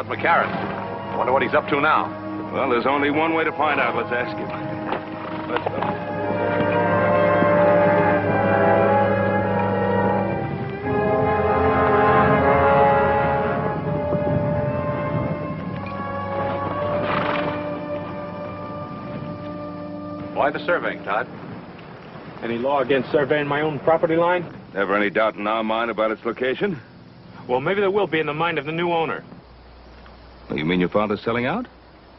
McCarran. Wonder what he's up to now. Well, there's only one way to find out. Let's ask him. Let's go. Why the surveying, Todd? Any law against surveying my own property line? Never any doubt in our mind about its location? Well, maybe there will be in the mind of the new owner. You mean your father's selling out?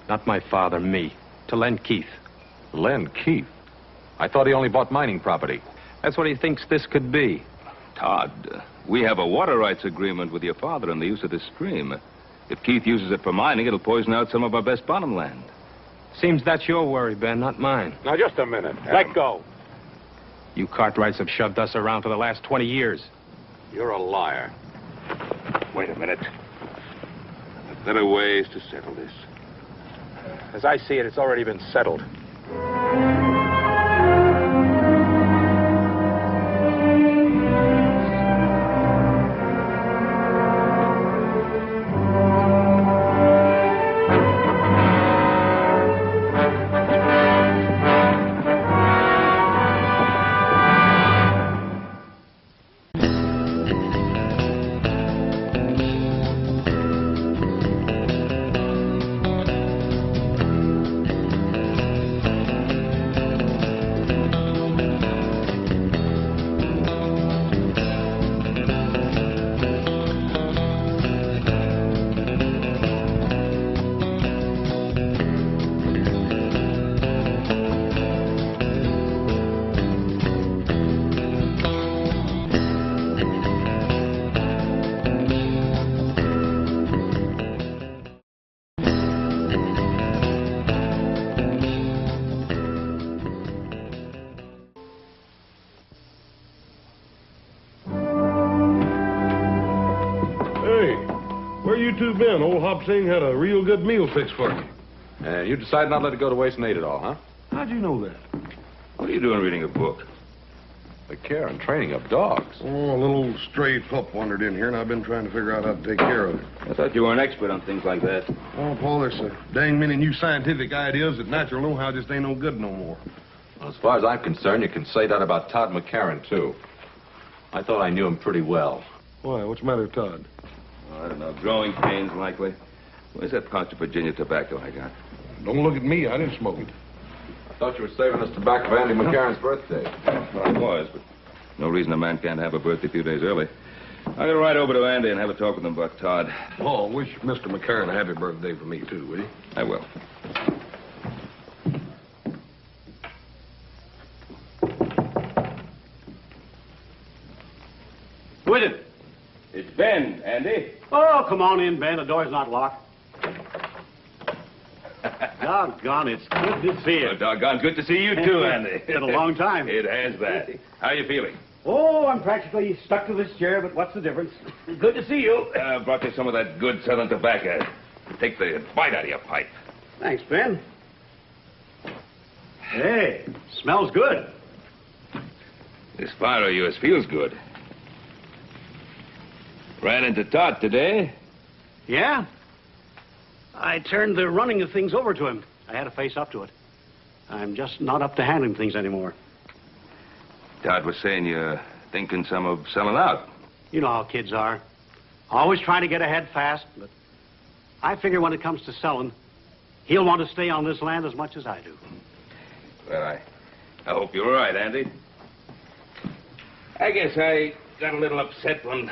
Not my father, me. To Len Keith. Len Keith? I thought he only bought mining property. That's what he thinks this could be. Todd, we have a water rights agreement with your father on the use of this stream. If Keith uses it for mining, it'll poison out some of our best bottom land. Seems that's your worry, Ben, not mine. Now, just a minute. Let go. You Cartwrights have shoved us around for the last 20 years. You're a liar. Wait a minute. There are better ways to settle this. As I see it, it's already been settled. You two been? Old Hop Sing had a real good meal fixed for you. And you decided not to let it go to waste and ate it all, huh? How'd you know that? What are you doing reading a book? The care and training of dogs. Oh, a little old stray pup wandered in here, and I've been trying to figure out how to take care of it. I thought you were an expert on things like that. Oh, Paul, there's a dang many new scientific ideas that natural know-how just ain't no good no more. Well, as far as I'm concerned, you can say that about Todd McCarran, too. I thought I knew him pretty well. Why? What's the matter with Todd? I don't know. Growing pains, likely. Where's that pouch of Virginia tobacco I got? Don't look at me. I didn't smoke it. I thought you were saving us tobacco for Andy McCarran's birthday. Well, I was, but no reason a man can't have a birthday a few days early. I'm going to ride over to Andy and have a talk with him about Todd. Oh, wish Mr. McCarran a happy birthday for me, too, will you? I will. Who is it? It's Ben, Andy. Oh, come on in, Ben. The door's not locked. Doggone, it's good to see you. Oh, doggone good to see you, too, Andy. It's been a long time. It has that. How you feeling? Oh, I'm practically stuck to this chair, but what's the difference? Good to see you. Brought you some of that good Southern tobacco. Take the bite out of your pipe. Thanks, Ben. Hey, smells good. This fire of yours feels good. Ran into Todd today. Yeah? I turned the running of things over to him. I had to face up to it. I'm just not up to handling things anymore. Todd was saying you're thinking some of selling out. You know how kids are. Always trying to get ahead fast, but I figure when it comes to selling, he'll want to stay on this land as much as I do. Well, I hope you're right, Andy. I guess I got a little upset when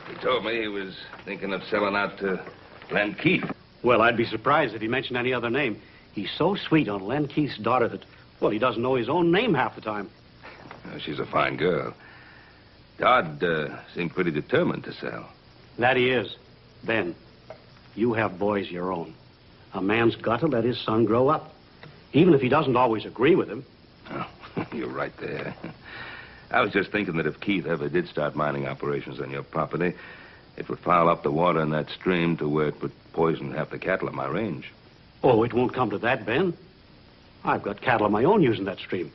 he told me he was thinking of selling out to Len Keith. Well, I'd be surprised if he mentioned any other name. He's so sweet on Len Keith's daughter that, well, he doesn't know his own name half the time. Well, she's a fine girl. Todd seemed pretty determined to sell. That he is. Ben, you have boys your own. A man's got to let his son grow up, even if he doesn't always agree with him. Oh, you're right there. I was just thinking that if Keith ever did start mining operations on your property, it would foul up the water in that stream to where it would poison half the cattle in my range. Oh, it won't come to that, Ben. I've got cattle of my own using that stream.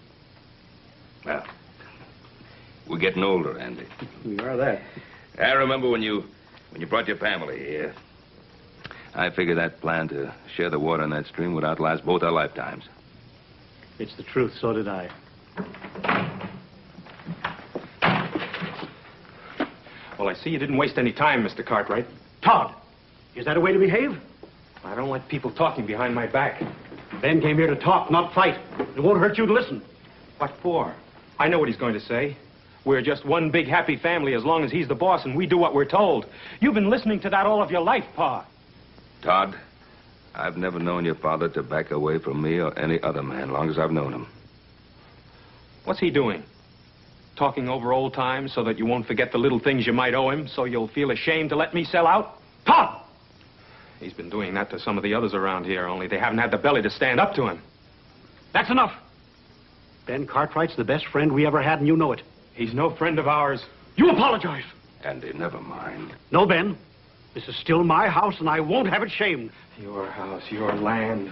Well, we're getting older, Andy. We are that. I remember when you brought your family here. I figure that plan to share the water in that stream would outlast both our lifetimes. It's the truth, so did I. Well, I see you didn't waste any time, Mr. Cartwright. Todd, is that a way to behave? I don't like people talking behind my back. Ben came here to talk, not fight. It won't hurt you to listen. What for? I know what he's going to say. We're just one big happy family as long as he's the boss and we do what we're told. You've been listening to that all of your life, Pa. Todd, I've never known your father to back away from me or any other man, long as I've known him. What's he doing? Talking over old times so that you won't forget the little things you might owe him, so you'll feel ashamed to let me sell out? Todd! He's been doing that to some of the others around here, only they haven't had the belly to stand up to him. That's enough. Ben Cartwright's the best friend we ever had, and you know it. He's no friend of ours. You apologize. Andy, never mind. No, Ben. This is still my house, and I won't have it shamed. Your house, your land.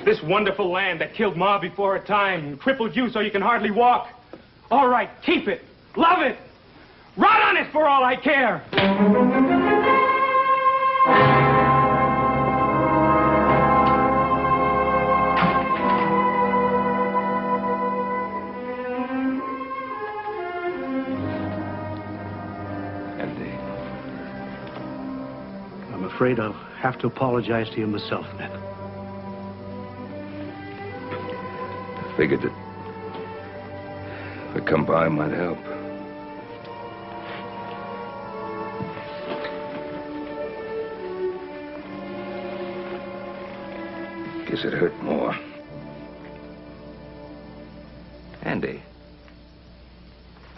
This wonderful land that killed Ma before her time and crippled you so you can hardly walk. All right, keep it. Love it. Rot on it for all I care. I'm afraid I'll have to apologize to you myself, Ben. I figured that if I come by, might help. Guess it hurt more. Andy,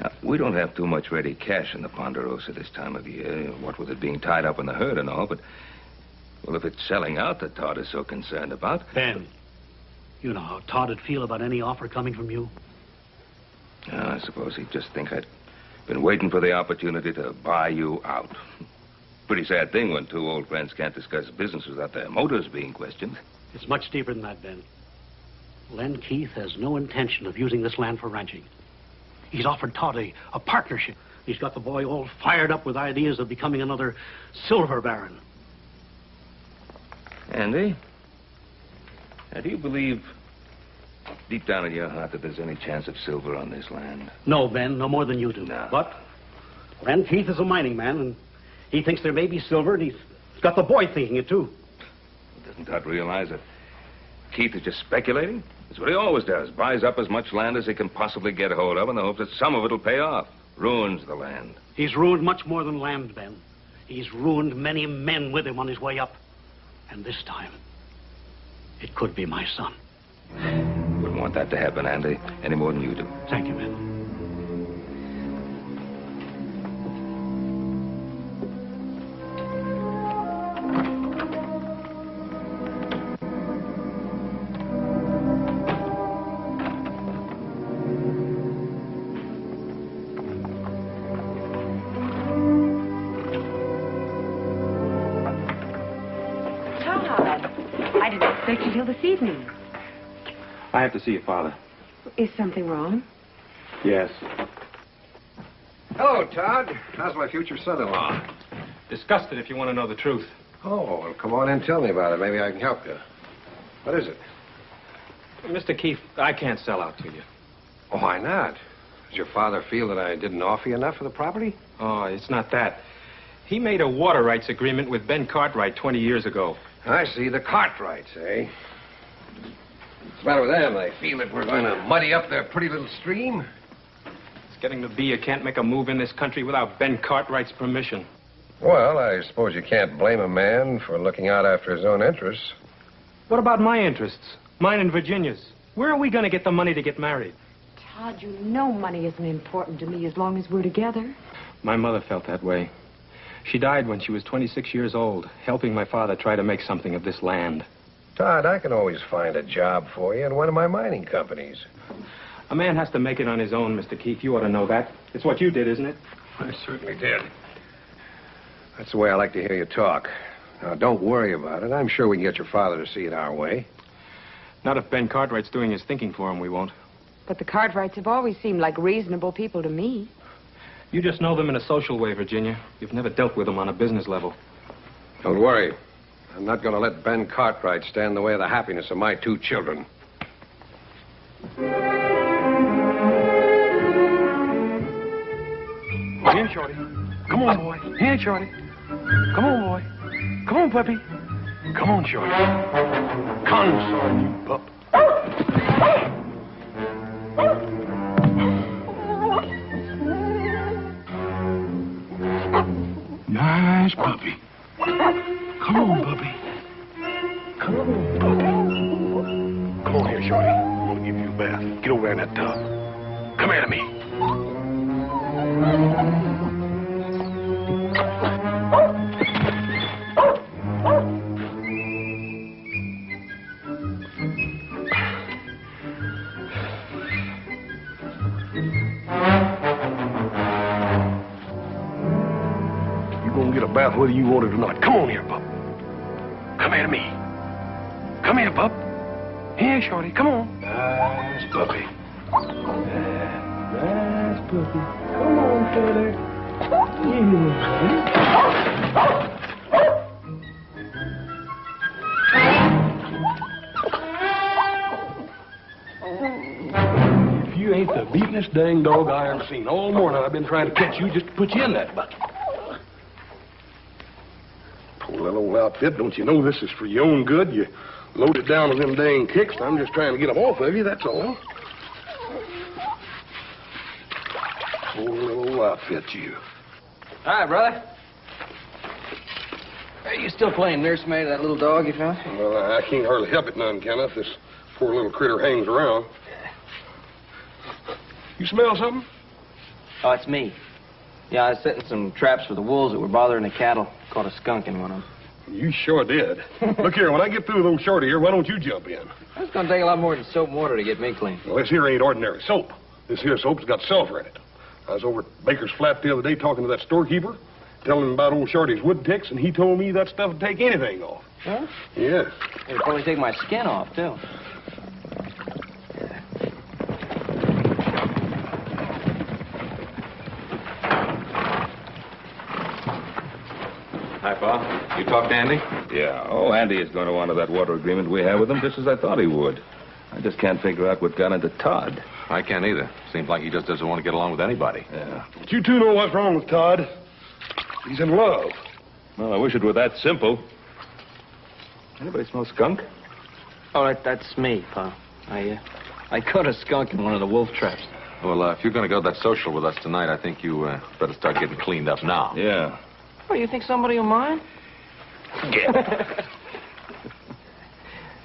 now, we don't have too much ready cash in the Ponderosa this time of year, what with it being tied up in the herd and all, but, well, if it's selling out that Todd is so concerned about... Ben, you know how Todd would feel about any offer coming from you. I suppose he'd just think I'd been waiting for the opportunity to buy you out. Pretty sad thing when two old friends can't discuss business without their motives being questioned. It's much deeper than that, Ben. Len Keith has no intention of using this land for ranching. He's offered Todd a partnership. He's got the boy all fired up with ideas of becoming another silver baron. Andy, now, do you believe deep down in your heart that there's any chance of silver on this land? No, Ben, no more than you do. No. But Len Keith is a mining man, and he thinks there may be silver, and he's got the boy thinking it, too. Doesn't Todd realize that Keith is just speculating? That's what he always does. Buys up as much land as he can possibly get a hold of in the hopes that some of it'll pay off. Ruins the land. He's ruined much more than land, Ben. He's ruined many men with him on his way up. And this time, it could be my son. Wouldn't want that to happen, Andy, any more than you do. Thank you, Ben. Until this evening. I have to see your father. Is something wrong? Yes. Hello, Todd. How's my future son-in-law? Disgusted if you want to know the truth. Oh, well, come on in and tell me about it. Maybe I can help you. What is it? Mr. Keefe, I can't sell out to you. Oh, why not? Does your father feel that I didn't offer you enough for the property? Oh, it's not that. He made a water rights agreement with Ben Cartwright 20 years ago. I see. The Cartwrights, eh? What's the matter with them? They feel that we're going to muddy up their pretty little stream? It's getting to be you can't make a move in this country without Ben Cartwright's permission. Well, I suppose you can't blame a man for looking out after his own interests. What about my interests? Mine and Virginia's. Where are we going to get the money to get married? Todd, you know money isn't important to me as long as we're together. My mother felt that way. She died when she was 26 years old, helping my father try to make something of this land. Todd, I can always find a job for you in one of my mining companies. A man has to make it on his own, Mr. Keefe. You ought to know that. It's what you did, isn't it? I certainly did. That's the way I like to hear you talk. Now, don't worry about it. I'm sure we can get your father to see it our way. Not if Ben Cartwright's doing his thinking for him, we won't. But the Cartwrights have always seemed like reasonable people to me. You just know them in a social way, Virginia. You've never dealt with them on a business level. Don't worry. I'm not going to let Ben Cartwright stand in the way of the happiness of my 2 children. Here, Shorty. Come on, boy. Here, Shorty. Come on, boy. Come on, puppy. Come on, Shorty. Console, you pup. Nice puppy. Come on, puppy. Come on. Come on here, Shorty. I'm gonna give you a bath. Get over there in that tub. Come here to me. Get a bath whether you want it or not. Come on here, pup. Come here to me. Come here, pup. Here, Shorty. Come on. Nice puppy. Nice puppy. Come on, Shorty. If you ain't the beatin'est dang dog I ever seen. All morning I've been trying to catch you just to put you in that bucket. Poor little old outfit. Don't you know this is for your own good? You load it down with them dang kicks. I'm just trying to get them off of you, that's all. Poor little outfit, you. Hi, brother. Are you still playing nursemaid to that little dog you found? Well, I can't hardly help it none, Kenneth. This poor little critter hangs around. You smell something? Oh, it's me. Yeah, I was setting some traps for the wolves that were bothering the cattle. Caught a skunk in one of them. You sure did. Look here, when I get through with old Shorty here, why don't you jump in? It's going to take a lot more than soap and water to get me clean. Well, this here ain't ordinary soap. This here soap's got sulfur in it. I was over at Baker's Flat the other day talking to that storekeeper, telling him about old Shorty's wood ticks, and he told me that stuff would take anything off. Huh? Yes. It'd probably take my skin off, too. Hi, Pa. You talked to Andy? Yeah. Oh, Andy is going to honor that water agreement we have with him, just as I thought he would. I just can't figure out what got into Todd. I can't either. Seems like he just doesn't want to get along with anybody. Yeah. But you two know what's wrong with Todd. He's in love. Well, I wish it were that simple. Anybody smell skunk? Oh, that's me, Pa. I caught a skunk in one of the wolf traps. Well, if you're going to go to that social with us tonight, I think you better start getting cleaned up now. Yeah. Oh, you think somebody will mind?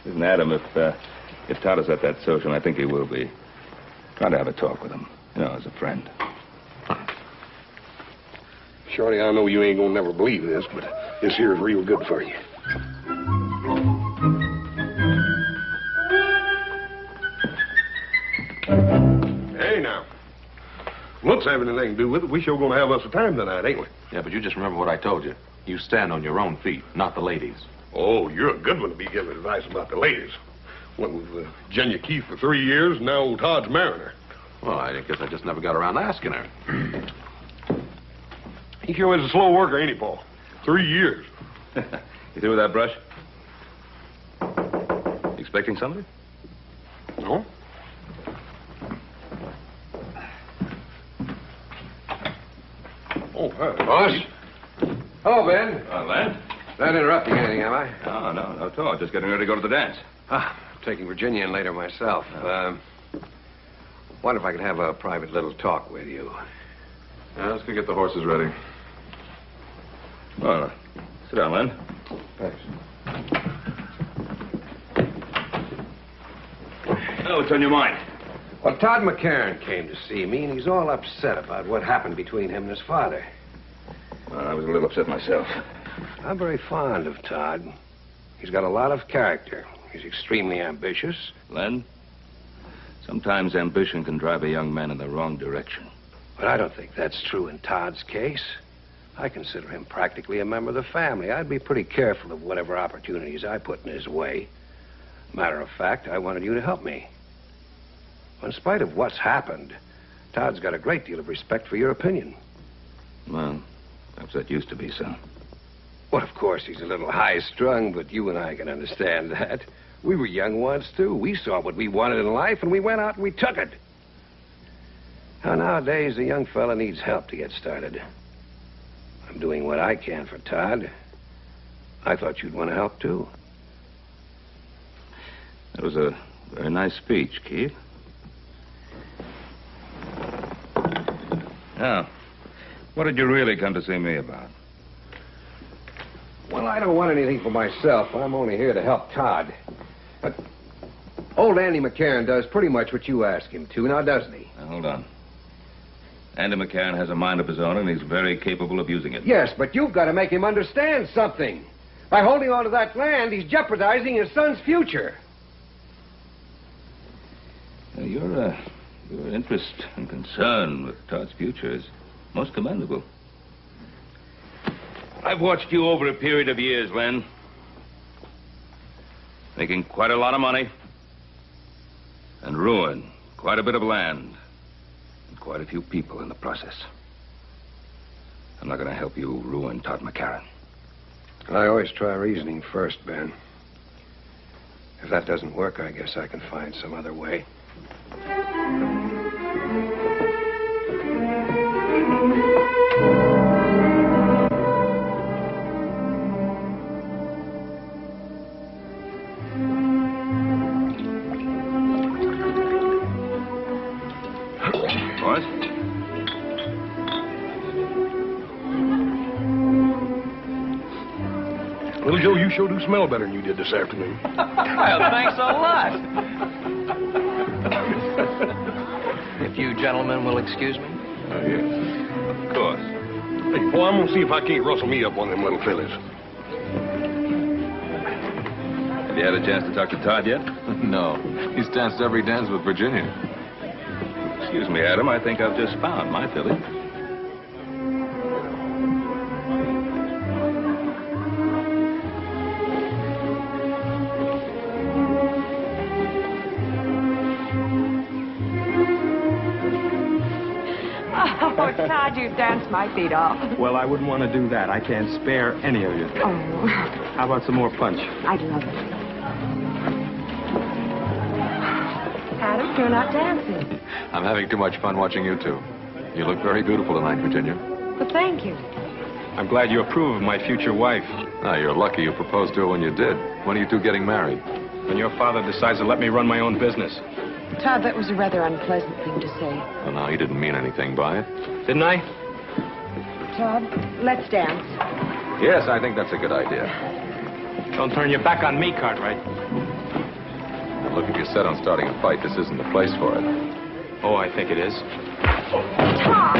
Listen, Adam, if Todd is at that social, and I think he will be, try to have a talk with him, as a friend. Shorty, I know you ain't gonna never believe this, but this here is real good for you. Hey, now. Looks have anything to do with it. We sure gonna have us a time tonight, ain't we? Yeah, but you just remember what I told you. You stand on your own feet, not the ladies. Oh, you're a good one to be giving advice about the ladies. Went with Jenya Keith for 3 years, and now old Todd's marrying her. Well, I guess I just never got around to asking her. He sure is a slow worker, ain't he, Paul? 3 years. You through with that brush? Expecting somebody? No? Oh, hi. Boss? Hello, Ben. Len? Not interrupting anything, am I? Oh, no, not at all. Just getting ready to go to the dance. I'm taking Virginia in later myself. Wonder if I could have a private little talk with you. Let's go get the horses ready. Well, sit down, Len. Thanks. Oh, what's on your mind? Well, Todd McCarran came to see me, and he's all upset about what happened between him and his father. Well, I was a little upset myself. I'm very fond of Todd. He's got a lot of character. He's extremely ambitious. Len, sometimes ambition can drive a young man in the wrong direction. But I don't think that's true in Todd's case. I consider him practically a member of the family. I'd be pretty careful of whatever opportunities I put in his way. Matter of fact, I wanted you to help me. In spite of what's happened, Todd's got a great deal of respect for your opinion. Well, perhaps that used to be so. Well, of course, he's a little high-strung, but you and I can understand that. We were young once, too. We saw what we wanted in life, and we went out and we took it. Now, nowadays, a young fella needs help to get started. I'm doing what I can for Todd. I thought you'd want to help, too. That was a very nice speech, Keith. Now, what did you really come to see me about? Well, I don't want anything for myself. I'm only here to help Todd. But old Andy McCarran does pretty much what you ask him to, now doesn't he? Now, hold on. Andy McCarran has a mind of his own, and he's very capable of using it. Yes, but you've got to make him understand something. By holding on to that land, he's jeopardizing his son's future. Now, your interest and concern with Todd's future is most commendable. I've watched you over a period of years, Len. Making quite a lot of money. And ruin quite a bit of land. And quite a few people in the process. I'm not going to help you ruin Todd McCarran. I always try reasoning first, Ben. If that doesn't work, I guess I can find some other way. What? Little Joe, you sure do smell better than you did this afternoon. Well, thanks a lot. If you gentlemen will excuse me. Oh, yes. Of course. Hey, boy, I'm gonna see if I can't rustle me up one of them little fellas. Have you had a chance to talk to Todd yet? No. He's danced every dance with Virginia. Excuse me, Adam. I think I've just found my filly. Oh, Todd, you danced my feet off. Well, I wouldn't want to do that. I can't spare any of you. Oh, How about some more punch? I'd love it. Adam, you're not dancing. I'm having too much fun watching you two. You look very beautiful tonight, Virginia. Well, thank you. I'm glad you approve of my future wife. Ah, you're lucky you proposed to her when you did. When are you two getting married? When your father decides to let me run my own business. Todd, that was a rather unpleasant thing to say. Well, no, he didn't mean anything by it. Didn't I? Todd, let's dance. Yes, I think that's a good idea. Don't turn your back on me, Cartwright. Now, look, if you're set on starting a fight, this isn't the place for it. Oh, I think it is. Todd!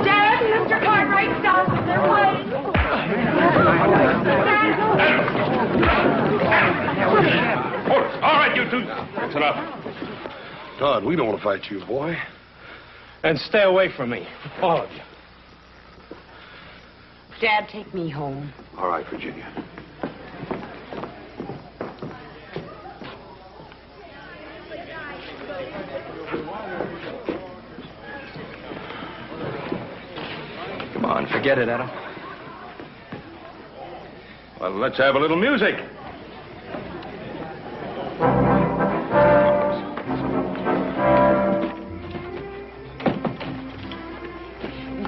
Dad, Mr. Cartwright, stop. They're waiting. All right, you two. That's enough. Todd, we don't want to fight you, boy. And stay away from me, all of you. Dad, take me home. All right, Virginia. Come on, forget it, Adam. Well, let's have a little music.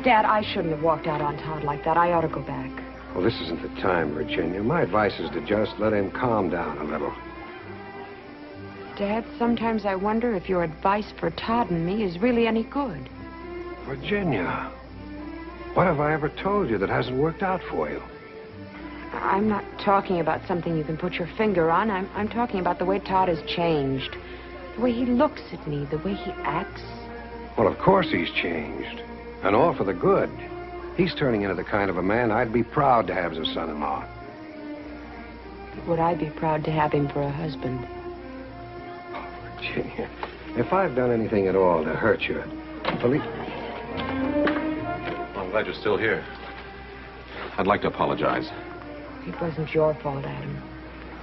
Dad, I shouldn't have walked out on Todd like that. I ought to go back. Well, this isn't the time, Virginia. My advice is to just let him calm down a little. Dad, sometimes I wonder if your advice for Todd and me is really any good. Virginia, what have I ever told you that hasn't worked out for you? I'm not talking about something you can put your finger on. I'm talking about the way Todd has changed. The way he looks at me, the way he acts. Well, of course he's changed. And all for the good. He's turning into the kind of a man I'd be proud to have as a son-in-law. Would I be proud to have him for a husband? Oh, Virginia, if I've done anything at all to hurt you, believe... Well, I'm glad you're still here. I'd like to apologize. It wasn't your fault, Adam.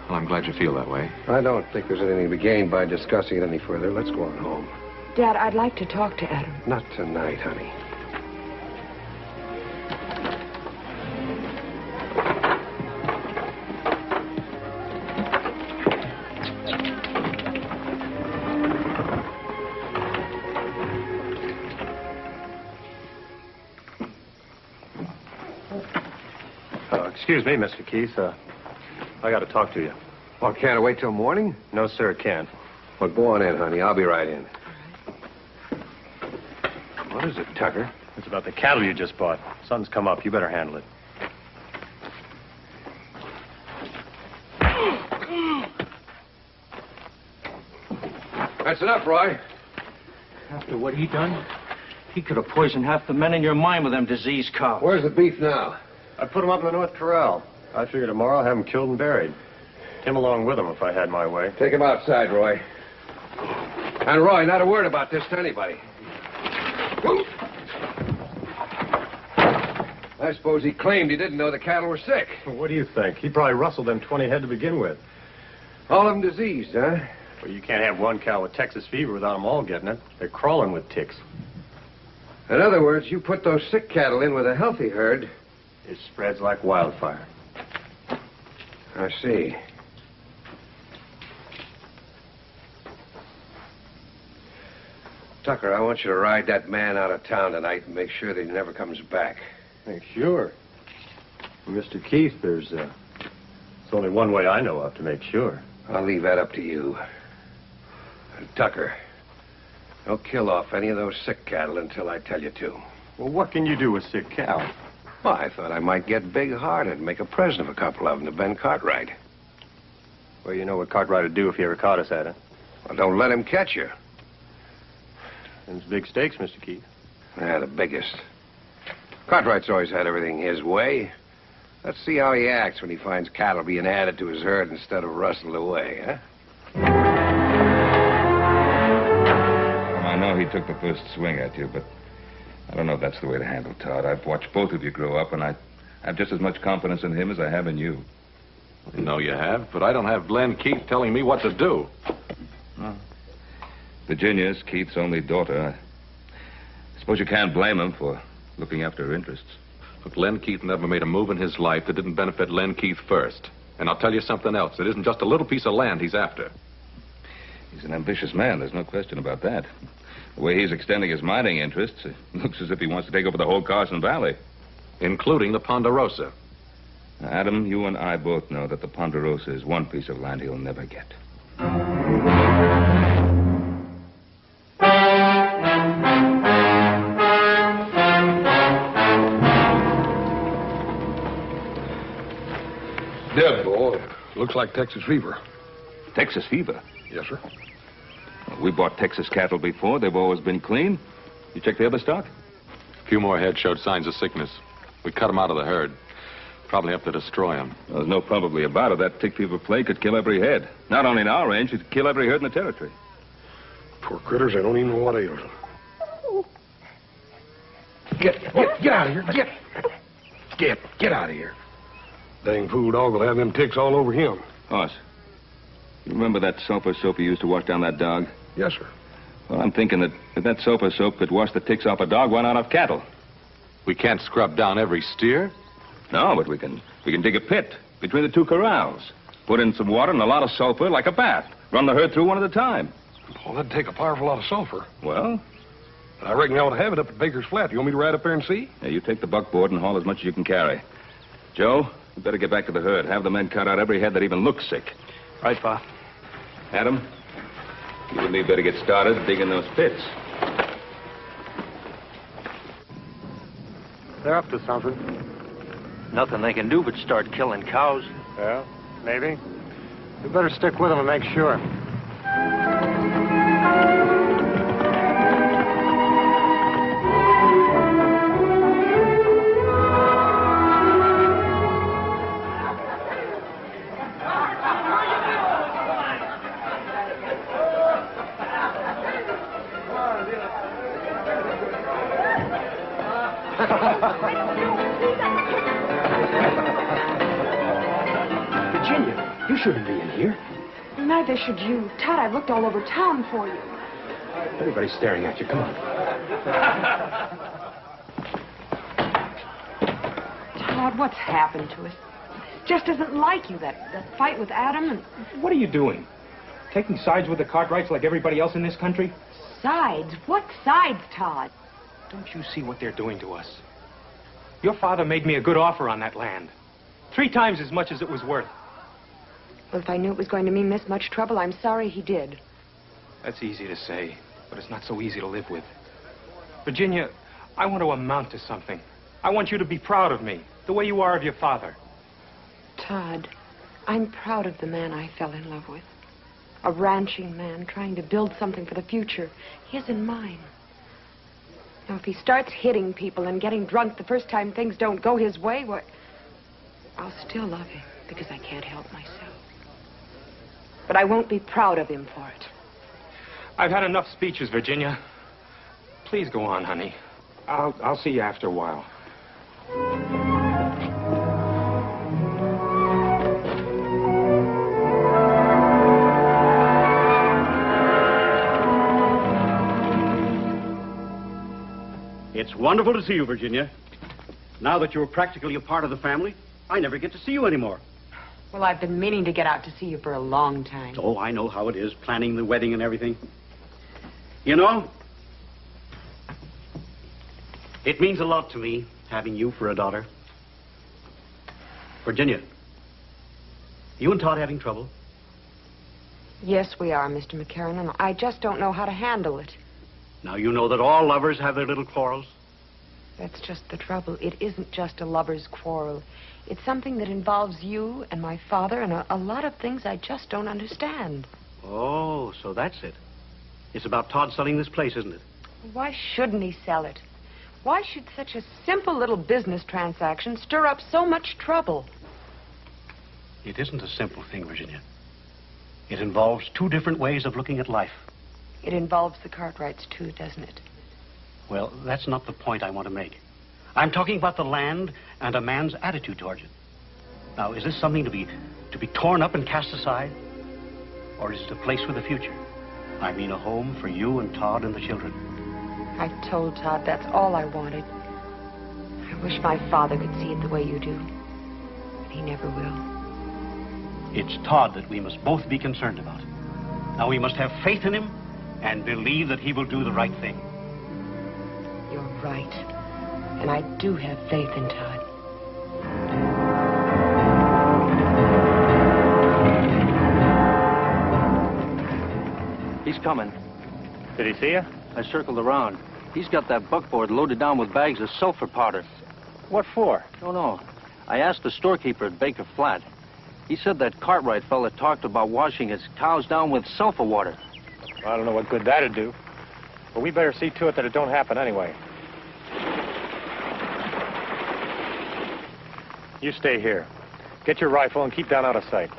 Well, I'm glad you feel that way. I don't think there's anything to be gained by discussing it any further. Let's go on home. Dad, I'd like to talk to Adam. Not tonight, honey. Excuse me, Mr. Keith. I got to talk to you. Well, can't it wait till morning? No, sir, it can't. Well, go on in, honey. I'll be right in. What is it, Tucker? It's about the cattle you just bought. Something's come up. You better handle it. That's enough, Roy. After what he done, he could have poisoned half the men in your mine with them diseased cows. Where's the beef now? I put him up in the North Corral. I figure tomorrow I'll have him killed and buried. Him along with him if I had my way. Take him outside, Roy. And Roy, not a word about this to anybody. I suppose he claimed he didn't know the cattle were sick. Well, what do you think? He probably rustled them 20 head to begin with. All of them diseased, huh? Well, you can't have one cow with Texas fever without them all getting it. They're crawling with ticks. In other words, you put those sick cattle in with a healthy herd. It spreads like wildfire. I see. Tucker, I want you to ride that man out of town tonight and make sure that he never comes back. Hey, sure. Mr. Keith, there's only one way I know of to make sure. I'll leave that up to you. And Tucker, don't kill off any of those sick cattle until I tell you to. Well, what can you do with sick cows? Well, I thought I might get big-hearted and make a present of a couple of them to Ben Cartwright. Well, you know what Cartwright would do if he ever caught us at it. Well, don't let him catch you. Them's big stakes, Mr. Keith. Yeah, the biggest. Cartwright's always had everything his way. Let's see how he acts when he finds cattle being added to his herd instead of rustled away, huh? Well, I know he took the first swing at you, but I don't know if that's the way to handle Todd. I've watched both of you grow up, and I have just as much confidence in him as I have in you. I know you have, but I don't have Len Keith telling me what to do. Well, Virginia's Keith's only daughter. I suppose you can't blame him for looking after her interests. Look, Len Keith never made a move in his life that didn't benefit Len Keith first. And I'll tell you something else. It isn't just a little piece of land he's after. He's an ambitious man. There's no question about that. The way he's extending his mining interests, it looks as if he wants to take over the whole Carson Valley. Including the Ponderosa. Now, Adam, you and I both know that the Ponderosa is one piece of land he'll never get. Dead, boy. Looks like Texas fever. Texas fever? Yes, sir. Well, we bought Texas cattle before. They've always been clean. You check the other stock? A few more head showed signs of sickness. We cut them out of the herd. Probably have to destroy them. Well, there's no probably about it. That tick fever plague could kill every head. Not only in our range, it could kill every herd in the territory. Poor critters, they don't even know what ails them. Get out of here. Get out of here. Dang fool dog will have them ticks all over him. Hoss, you remember that sulfur soap you used to wash down that dog? Yes, sir. Well, I'm thinking that if that sulfur soap could wash the ticks off a dog, why not off cattle? We can't scrub down every steer. No, but we can dig a pit between the two corrals. Put in some water and a lot of sulfur like a bath. Run the herd through one at a time. Well, that'd take a powerful lot of sulfur. Well? I reckon you ought to have it up at Baker's Flat. You want me to ride up there and see? Yeah, you take the buckboard and haul as much as you can carry. Joe, you better get back to the herd. Have the men cut out every head that even looks sick. Right, Pa. Adam, you and me better get started digging those pits. They're up to something. Nothing they can do but start killing cows. Well, maybe. We better stick with them and make sure. Virginia, you shouldn't be in here. Neither should you. Todd, I've looked all over town for you. Everybody's staring at you. Come on. Todd, what's happened to us? This just isn't like you, that fight with Adam and... What are you doing? Taking sides with the Cartwrights like everybody else in this country? Sides? What sides, Todd? Don't you see what they're doing to us? Your father made me a good offer on that land. 3 times as much as it was worth. Well, if I knew it was going to mean this much trouble, I'm sorry he did. That's easy to say, but it's not so easy to live with. Virginia, I want to amount to something. I want you to be proud of me, the way you are of your father. Todd, I'm proud of the man I fell in love with. A ranching man trying to build something for the future, his and mine. Now, if he starts hitting people and getting drunk the first time things don't go his way, well, I'll still love him because I can't help myself. But I won't be proud of him for it. I've had enough speeches, Virginia. Please go on, honey. I'll see you after a while. It's wonderful to see you, Virginia. Now that you're practically a part of the family, I never get to see you anymore. Well, I've been meaning to get out to see you for a long time. Oh, I know how it is, planning the wedding and everything. You know, it means a lot to me, having you for a daughter. Virginia, you and Todd having trouble? Yes, we are, Mr. McCarran, and I just don't know how to handle it. Now, you know that all lovers have their little quarrels. That's just the trouble. It isn't just a lover's quarrel. It's something that involves you and my father and a lot of things I just don't understand. Oh, so that's it. It's about Todd selling this place, isn't it? Why shouldn't he sell it? Why should such a simple little business transaction stir up so much trouble? It isn't a simple thing, Virginia. It involves 2 different ways of looking at life. It involves the Cartwrights, too, doesn't it? Well, that's not the point I want to make. I'm talking about the land and a man's attitude towards it. Now, is this something to be torn up and cast aside? Or is it a place for the future? I mean, a home for you and Todd and the children. I've told Todd that's all I wanted. I wish my father could see it the way you do. But he never will. It's Todd that we must both be concerned about. Now, we must have faith in him and believe that he will do the right thing. You're right. And I do have faith in Todd. He's coming. Did he see you? I circled around. He's got that buckboard loaded down with bags of sulfur powder. What for? Don't know. I asked the storekeeper at Baker Flat. He said that Cartwright fella talked about washing his cows down with sulfur water. I don't know what good that'd do. But we better see to it that it don't happen anyway. You stay here. Get your rifle and keep down out of sight.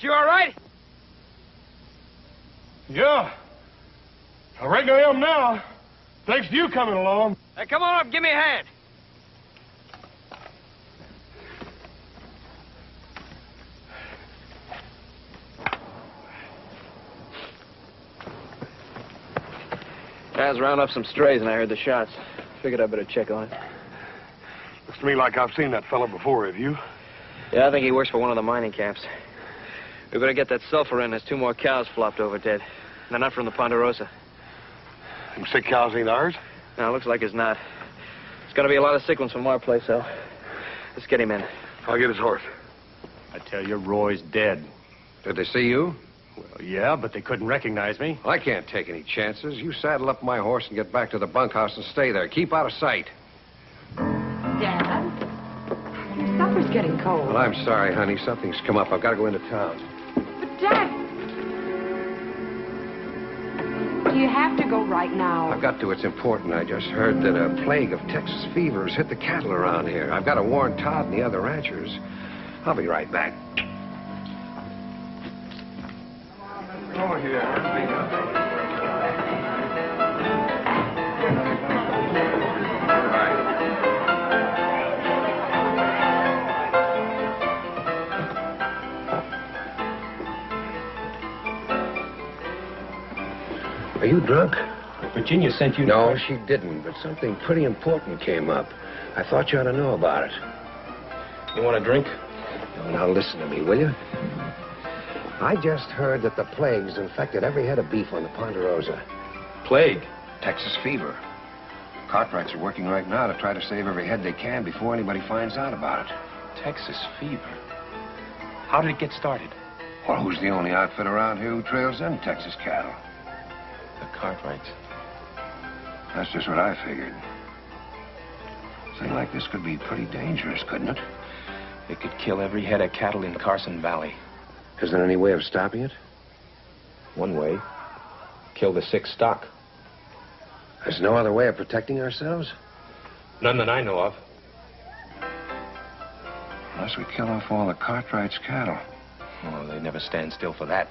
You all right? Yeah. I reckon I am now. Thanks to you coming along. Hey, come on up, give me a hand. Guys round up some strays and I heard the shots. Figured I'd better check on it. Looks to me like I've seen that fella before, have you? Yeah, I think he works for one of the mining camps. We better get that sulfur in. There's 2 more cows flopped over dead. They're not from the Ponderosa. Them sick cows ain't ours? No, looks like it's not. It's gonna be a lot of sick ones from our place, though. Let's get him in. I'll get his horse. I tell you, Roy's dead. Did they see you? Well, yeah, but they couldn't recognize me. Well, I can't take any chances. You saddle up my horse and get back to the bunkhouse and stay there. Keep out of sight. Dad? Your supper's getting cold. Well, I'm sorry, honey. Something's come up. I've got to go into town. But, Dad... Do you have to go right now? I've got to. It's important. I just heard that a plague of Texas fever has hit the cattle around here. I've got to warn Todd and the other ranchers. I'll be right back. Oh, here. Are you drunk? Virginia sent you... No, she didn't, but something pretty important came up. I thought you ought to know about it. You want a drink? Now listen to me, will you? I just heard that the plague's infected every head of beef on the Ponderosa. Plague? Texas fever. Cartwrights are working right now to try to save every head they can before anybody finds out about it. Texas fever. How did it get started? Well, who's the only outfit around here who trails in Texas cattle? The Cartwrights. That's just what I figured. A thing like this could be pretty dangerous, couldn't it? It could kill every head of cattle in Carson Valley. Is there any way of stopping it? One way. Kill the sick stock. There's no other way of protecting ourselves? None that I know of. Unless we kill off all the Cartwright's cattle. Oh, they never stand still for that.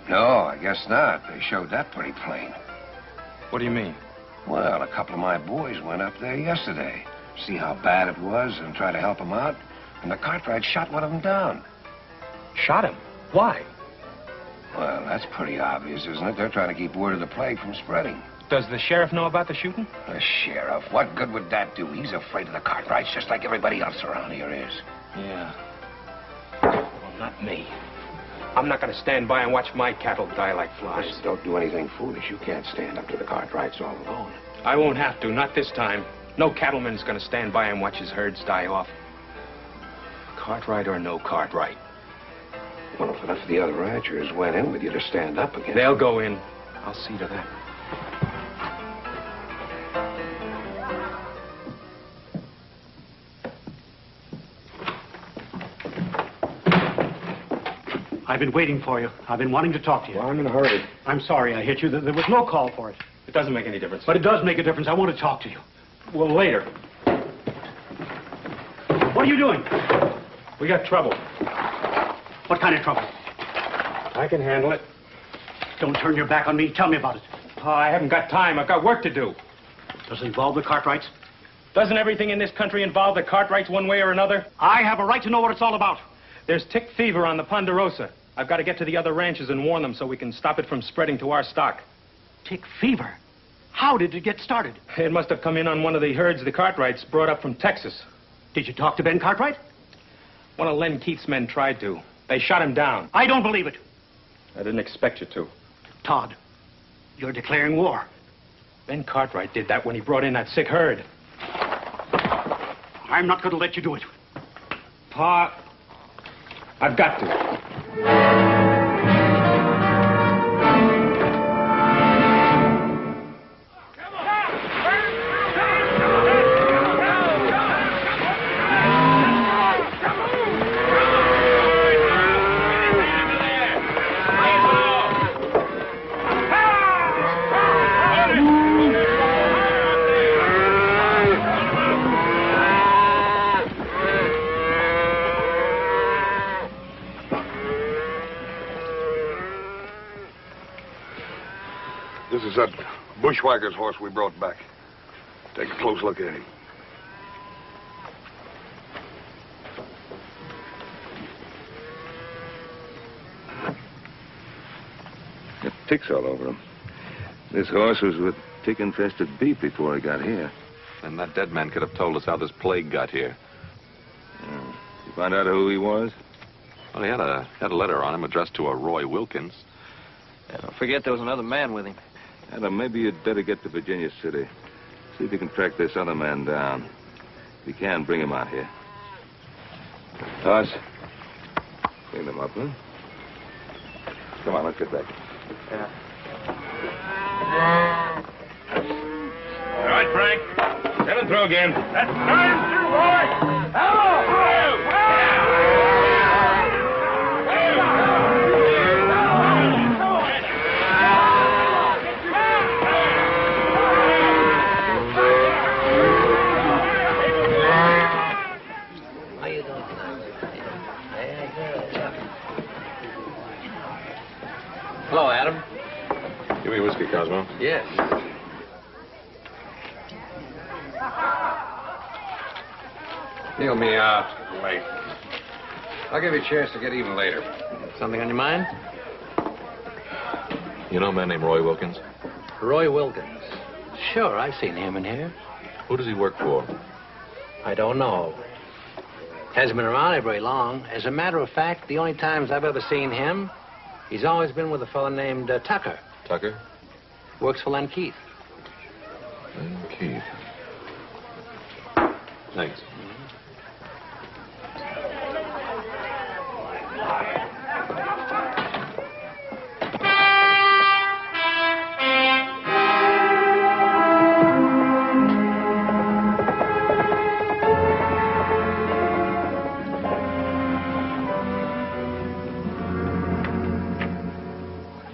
No, I guess not. They showed that pretty plain. What do you mean? Well, a couple of my boys went up there yesterday. See how bad it was and try to help them out. And the Cartwright shot one of them down. Shot him? Why? Well, that's pretty obvious, isn't it? They're trying to keep word of the plague from spreading. Does the sheriff know about the shooting? The sheriff? What good would that do? He's afraid of the Cartwrights just like everybody else around here is. Yeah. Well, not me. I'm not going to stand by and watch my cattle die like flies. Just don't do anything foolish. You can't stand up to the Cartwrights all alone. I won't have to, not this time. No cattleman's going to stand by and watch his herds die off. Cartwright or no Cartwright. Well, if enough of the other ranchers went in with you to stand up again... They'll go in. I'll see to that. I've been waiting for you. I've been wanting to talk to you. Well, I'm in a hurry. I'm sorry I hit you. There was no call for it. It doesn't make any difference. But it does make a difference. I want to talk to you. Well, later. What are you doing? We got trouble. What kind of trouble? I can handle it. Don't turn your back on me. Tell me about it. Oh, I haven't got time. I've got work to do. Does it involve the Cartwrights? Doesn't everything in this country involve the Cartwrights one way or another? I have a right to know what it's all about. There's tick fever on the Ponderosa. I've got to get to the other ranches and warn them so we can stop it from spreading to our stock. Tick fever? How did it get started? It must have come in on one of the herds the Cartwrights brought up from Texas. Did you talk to Ben Cartwright? One of Len Keith's men tried to. They shot him down. I don't believe it. I didn't expect you to. Todd, you're declaring war. Ben Cartwright did that when he brought in that sick herd. I'm not going to let you do it. Pa, I've got to. This is that bushwhacker's horse we brought back. Take a close look at him. Got ticks all over him. This horse was with tick-infested beef before he got here. And that dead man could have told us how this plague got here. You find out who he was? Well, he had a letter on him addressed to a Roy Wilkins. Don't forget there was another man with him. Adam, maybe you'd better get to Virginia City. See if you can track this other man down. If you can, bring him out here. Toss. Clean him up, huh? Come on, let's get back. Yeah. All right, Frank. Send him through again. That's time through, boy! Hello, Adam. Give me a whiskey, Cosmo. Yes. Deal me out. Wait. I'll give you a chance to get even later. Something on your mind? You know a man named Roy Wilkins? Roy Wilkins. Sure, I've seen him in here. Who does he work for? I don't know. Hasn't been around here very long. As a matter of fact, the only times I've ever seen him, he's always been with a fellow named Tucker. Tucker? Works for Len Keith. Keith. Thanks.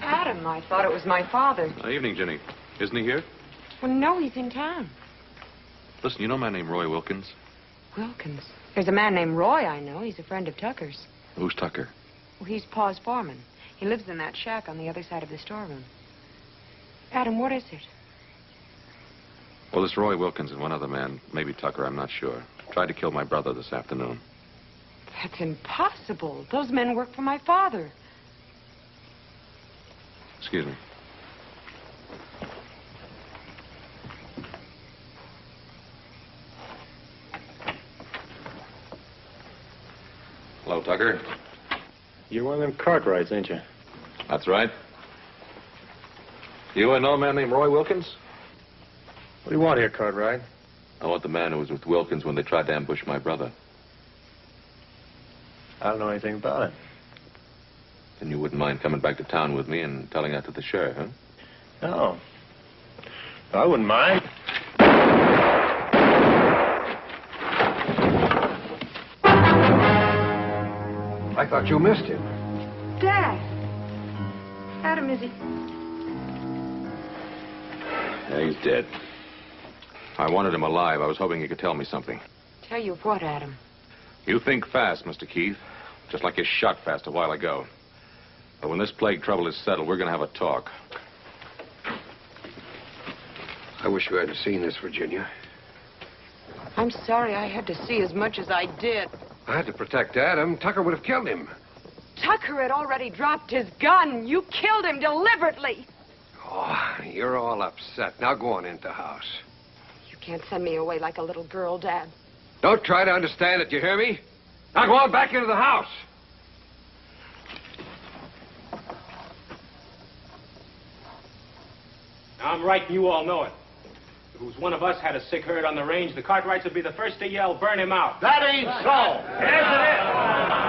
Adam, I thought it was my father. Evening, Ginny. Isn't he here? Well, no, he's in town. Listen, you know a man named Roy Wilkins? Wilkins. There's a man named Roy I know. He's a friend of Tucker's. Who's Tucker? Well, he's Pa's foreman. He lives in that shack on the other side of the storeroom. Adam, what is it? Well, this Roy Wilkins and one other man, maybe Tucker, I'm not sure, tried to kill my brother this afternoon. That's impossible. Those men work for my father. Excuse me. Hello, Tucker. You're one of them Cartwrights, ain't you? That's right. You know a man named Roy Wilkins? What do you want here, Cartwright? I want the man who was with Wilkins when they tried to ambush my brother. I don't know anything about it. Then you wouldn't mind coming back to town with me and telling that to the sheriff, huh? No. I wouldn't mind. I thought you missed him. Dad. Adam, is he? Yeah, he's dead. I wanted him alive. I was hoping you could tell me something. Tell you what, Adam? You think fast, Mr. Keith. Just like you shot fast a while ago. But when this plague trouble is settled, we're going to have a talk. I wish you hadn't seen this, Virginia. I'm sorry I had to see as much as I did. I had to protect Adam. Tucker would have killed him. Tucker had already dropped his gun. You killed him deliberately. Oh, you're all upset. Now go on into the house. You can't send me away like a little girl, Dad. Don't try to understand it, you hear me? Now go on back into the house. I'm right, and you all know it. If it was one of us had a sick herd on the range, the Cartwrights would be the first to yell, burn him out. That ain't so. Yes,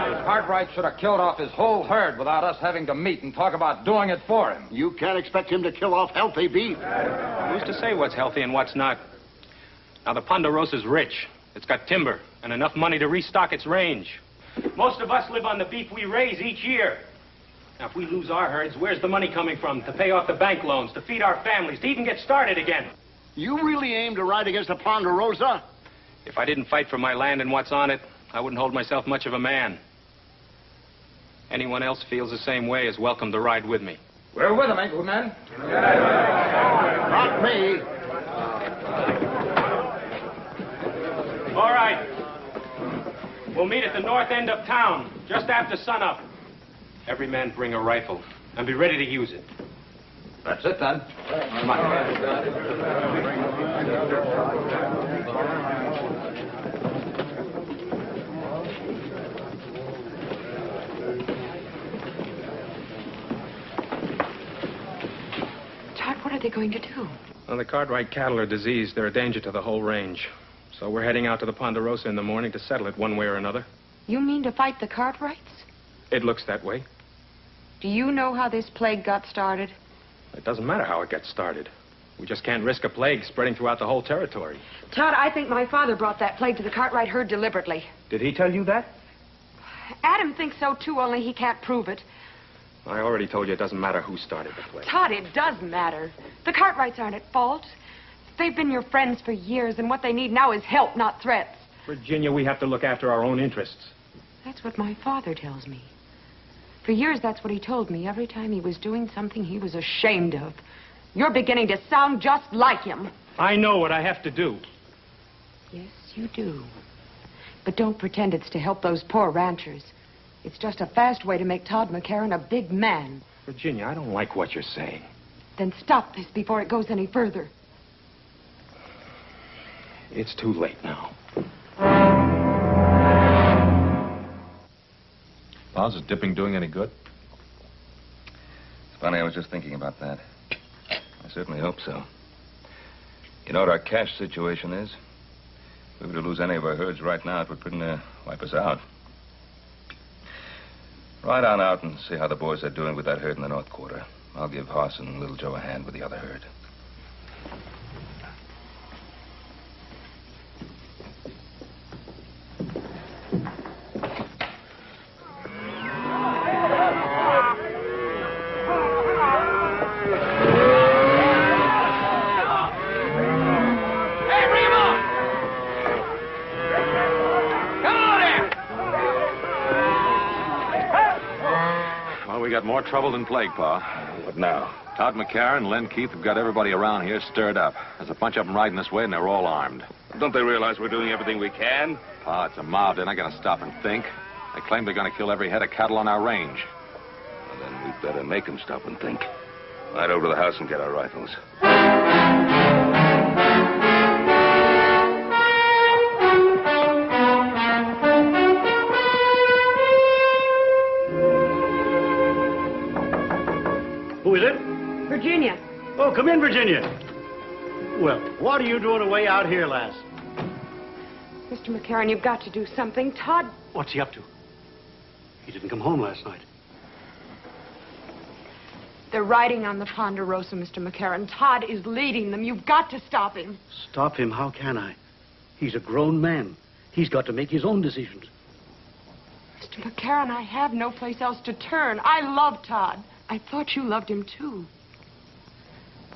it is. Cartwright should have killed off his whole herd without us having to meet and talk about doing it for him. You can't expect him to kill off healthy beef. Who's to say what's healthy and what's not? Now, the Ponderosa's rich. It's got timber and enough money to restock its range. Most of us live on the beef we raise each year. Now, if we lose our herds, where's the money coming from to pay off the bank loans, to feed our families, to even get started again? You really aim to ride against the Ponderosa? If I didn't fight for my land and what's on it, I wouldn't hold myself much of a man. Anyone else feels the same way is welcome to ride with me. We're with him, ain't we, men? Not me. All right. We'll meet at the north end of town, just after sunup. Every man bring a rifle and be ready to use it. That's it, then. Come Todd, what are they going to do? Well, the Cartwright cattle are diseased. They're a danger to the whole range. So we're heading out to the Ponderosa in the morning to settle it one way or another. You mean to fight the Cartwrights? It looks that way. Do you know how this plague got started? It doesn't matter how it gets started. We just can't risk a plague spreading throughout the whole territory. Todd, I think my father brought that plague to the Cartwright herd deliberately. Did he tell you that? Adam thinks so, too, only he can't prove it. I already told you it doesn't matter who started the plague. Todd, it does matter. The Cartwrights aren't at fault. They've been your friends for years, and what they need now is help, not threats. Virginia, we have to look after our own interests. That's what my father tells me. For years, that's what he told me every time he was doing something he was ashamed of. You're beginning to sound just like him. I know what I have to do. Yes, you do. But don't pretend it's to help those poor ranchers. It's just a fast way to make Todd McCarran a big man. Virginia, I don't like what you're saying. Then stop this before it goes any further. It's too late now. Boz, is dipping doing any good? It's funny, I was just thinking about that. I certainly hope so. You know what our cash situation is? If we were to lose any of our herds right now, it would pretty near wipe us out. Ride on out and see how the boys are doing with that herd in the North Quarter. I'll give Hoss and Little Joe a hand with the other herd. We got more trouble than plague, Pa. What now? Todd McCarran and Len Keith have got everybody around here stirred up. There's a bunch of them riding this way, and they're all armed. Don't they realize we're doing everything we can? Pa, it's a mob. They're not going to stop and think. They claim they're going to kill every head of cattle on our range. Well, then we'd better make them stop and think. Ride over to the house and get our rifles. Who is it? Virginia. Oh, come in, Virginia. Well, what are you doing away out here, lass? Mr. McCarran, you've got to do something. Todd... What's he up to? He didn't come home last night. They're riding on the Ponderosa, Mr. McCarran. Todd is leading them. You've got to stop him. Stop him? How can I? He's a grown man. He's got to make his own decisions. Mr. McCarran, I have no place else to turn. I love Todd. I thought you loved him, too.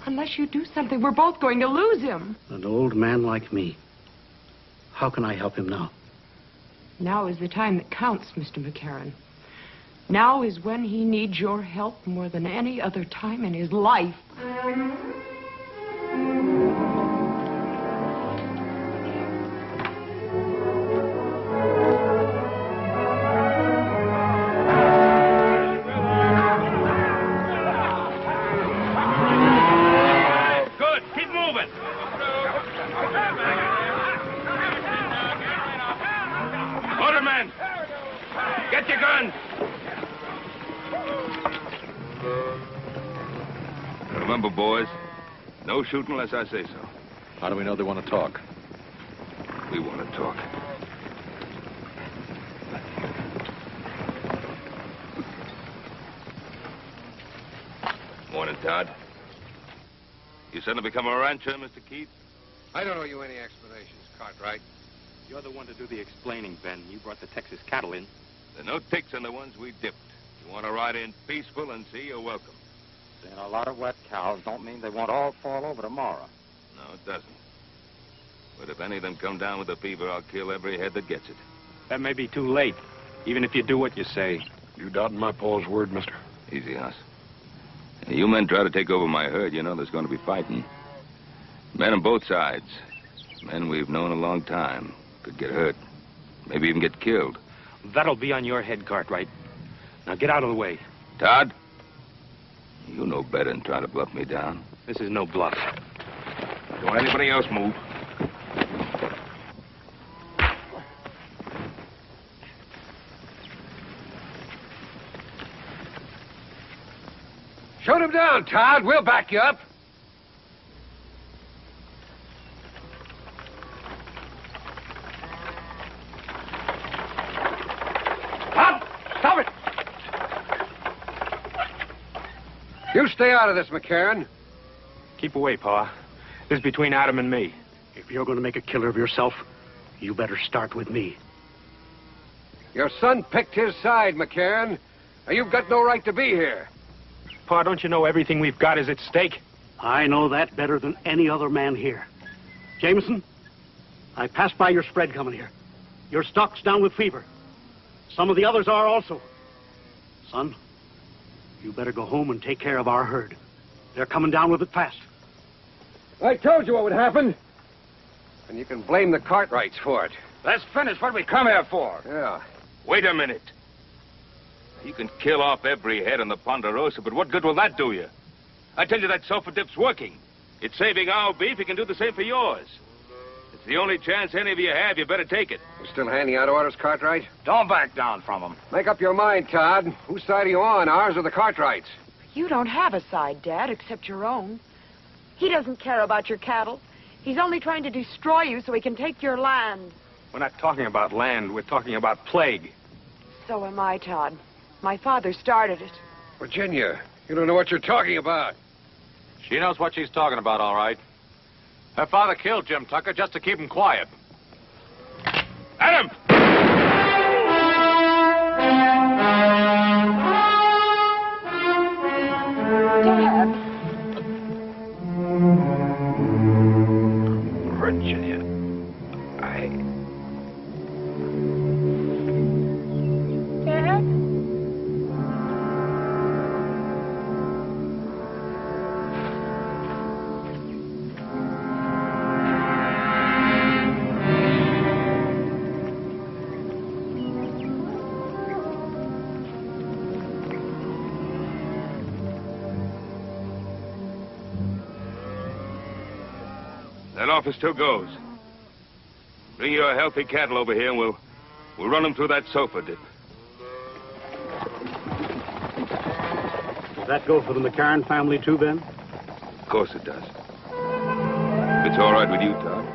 Unless you do something, we're both going to lose him. An old man like me. How can I help him now? Now is the time that counts, Mr. McCarran. Now is when he needs your help more than any other time in his life. Get your guns! Remember, boys, no shooting unless I say so. How do we know they want to talk? We want to talk. Morning, Todd. You suddenly become a rancher, Mr. Keith? I don't owe you any explanations, Cartwright. You're the one to do the explaining, Ben. You brought the Texas cattle in. There are no ticks on the ones we dipped. You want to ride in peaceful and see, you're welcome. Seeing a lot of wet cows don't mean they won't all fall over tomorrow. No, it doesn't. But if any of them come down with the fever, I'll kill every head that gets it. That may be too late, even if you do what you say. You doubting my Paul's word, mister? Easy, Hoss. Hey, you men try to take over my herd, you know there's going to be fighting. Men on both sides. Men we've known a long time. Could get hurt. Maybe even get killed. That'll be on your head, Cartwright. Now get out of the way. Todd? You know better than trying to bluff me down. This is no bluff. Don't anybody else move. Shoot him down, Todd. We'll back you up. Todd! Stop it! You stay out of this, McCarran. Keep away, Pa. This is between Adam and me. If you're going to make a killer of yourself, you better start with me. Your son picked his side, McCarran. And you've got no right to be here. Pa, don't you know everything we've got is at stake? I know that better than any other man here. Jameson, I passed by your spread coming here. Your stock's down with fever. Some of the others are also. Son, you better go home and take care of our herd. They're coming down with it fast. I told you what would happen. And you can blame the Cartwrights for it. Let's finish what we come here for. Yeah. Wait a minute. You can kill off every head on the Ponderosa, but what good will that do you? I tell you that sulfur dip's working. It's saving our beef. It can do the same for yours. It's the only chance any of you have. You better take it. You still handing out orders, Cartwright? Don't back down from them. Make up your mind, Todd. Whose side are you on, ours or the Cartwrights? You don't have a side, Dad, except your own. He doesn't care about your cattle. He's only trying to destroy you so he can take your land. We're not talking about land. We're talking about plague. So am I, Todd. My father started it. Virginia, you don't know what you're talking about. She knows what she's talking about, all right. Her father killed Jim Tucker just to keep him quiet. Adam! Dad. Virginia, Dad? That offer still goes. Bring your healthy cattle over here and we'll run them through that sulfur dip. Does that go for the McCarran family too, Ben? Of course it does. If it's all right with you, Todd.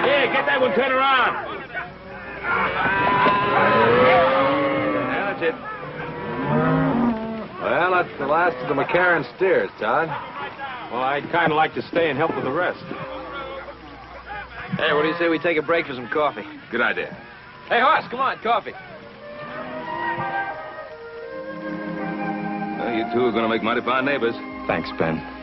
Yeah, get that one turned around. Yeah, that's it. Well, that's the last of the McCarran steers, Todd. Well, I'd kind of like to stay and help with the rest. Hey, what do you say we take a break for some coffee? Good idea. Hey, Hoss, come on, coffee. Well, you two are going to make mighty fine neighbors. Thanks, Ben.